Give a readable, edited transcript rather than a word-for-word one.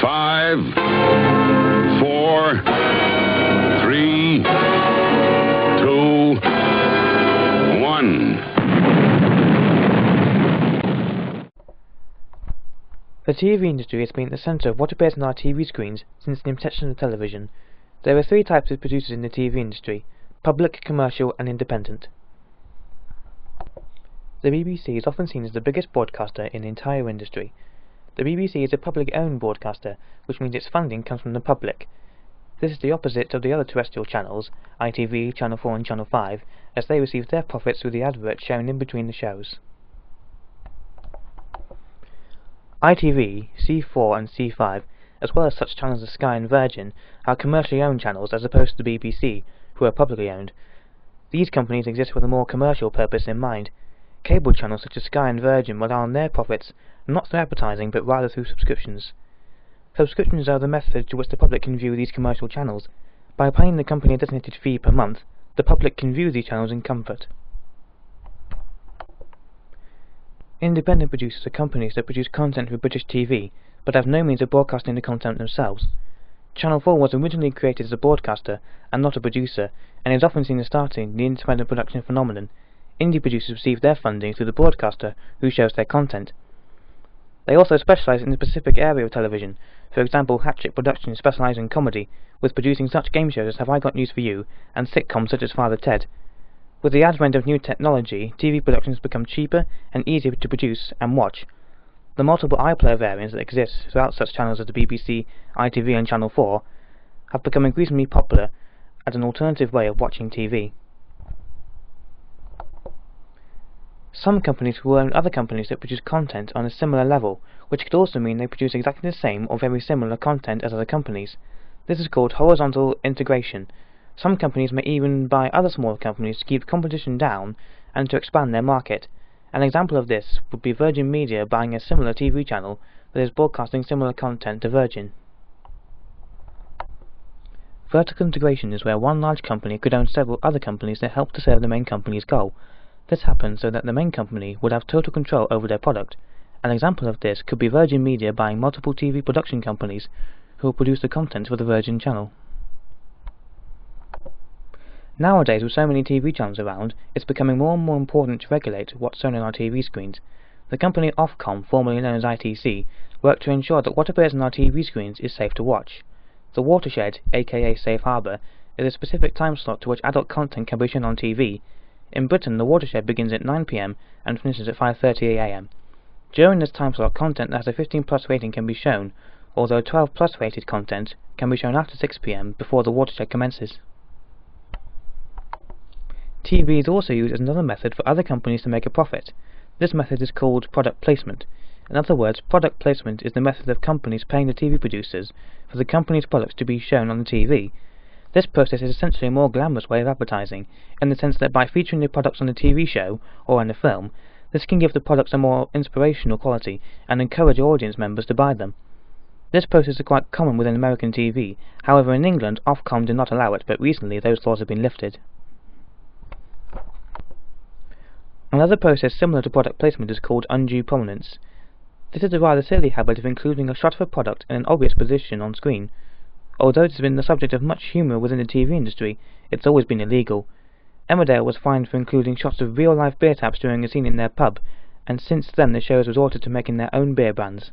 5, 4, 3, 2, 1. The TV industry has been at the centre of what appears on our TV screens since the inception of television. There are three types of producers in the TV industry: public, commercial, and independent. The BBC is often seen as the biggest broadcaster in the entire industry. The BBC is a public-owned broadcaster, which means its funding comes from the public. This is the opposite of the other terrestrial channels, ITV, Channel 4 and Channel 5, as they receive their profits through the adverts shown in between the shows. ITV, C4 and C5, as well as such channels as Sky and Virgin, are commercially owned channels as opposed to the BBC, who are publicly owned. These companies exist with a more commercial purpose in mind. Cable channels such as Sky and Virgin rely on their profits not through advertising but rather through subscriptions. Subscriptions are the method to which the public can view these commercial channels. By paying the company a designated fee per month, the public can view these channels in comfort. Independent producers are companies that produce content for British TV, but have no means of broadcasting the content themselves. Channel 4 was originally created as a broadcaster and not a producer, and is often seen as starting the independent production phenomenon. Indie producers receive their funding through the broadcaster, who shows their content. They also specialise in a specific area of television. For example, Hatchet Productions specialise in comedy, with producing such game shows as Have I Got News For You, and sitcoms such as Father Ted. With the advent of new technology, TV productions become cheaper and easier to produce and watch. The multiple iPlayer variants that exist throughout such channels as the BBC, ITV and Channel 4 have become increasingly popular as an alternative way of watching TV. Some companies will own other companies that produce content on a similar level, which could also mean they produce exactly the same or very similar content as other companies. This is called horizontal integration. Some companies may even buy other smaller companies to keep competition down and to expand their market. An example of this would be Virgin Media buying a similar TV channel that is broadcasting similar content to Virgin. Vertical integration is where one large company could own several other companies that help to serve the main company's goal. This happens so that the main company would have total control over their product. An example of this could be Virgin Media buying multiple TV production companies who will produce the content for the Virgin channel. Nowadays, with so many TV channels around, it's becoming more and more important to regulate what's shown on our TV screens. The company Ofcom, formerly known as ITC, worked to ensure that what appears on our TV screens is safe to watch. The watershed, aka Safe Harbour, is a specific time slot to which adult content can be shown on TV. In Britain, the watershed begins at 9 PM and finishes at 5:30 AM. During this time slot, content that has a 15+ rating can be shown, although 12+ rated content can be shown after 6 PM before the watershed commences. TV is also used as another method for other companies to make a profit. This method is called product placement. In other words, product placement is the method of companies paying the TV producers for the company's products to be shown on the TV. This process is essentially a more glamorous way of advertising, in the sense that by featuring the products on the TV show, or in a film, this can give the products a more inspirational quality and encourage audience members to buy them. This process is quite common within American TV, however in England Ofcom did not allow it, but recently those laws have been lifted. Another process similar to product placement is called undue prominence. This is a rather silly habit of including a shot of a product in an obvious position on screen. Although it has been the subject of much humour within the TV industry, it's always been illegal. Emmerdale was fined for including shots of real-life beer taps during a scene in their pub, and since then the show has resorted to making their own beer brands.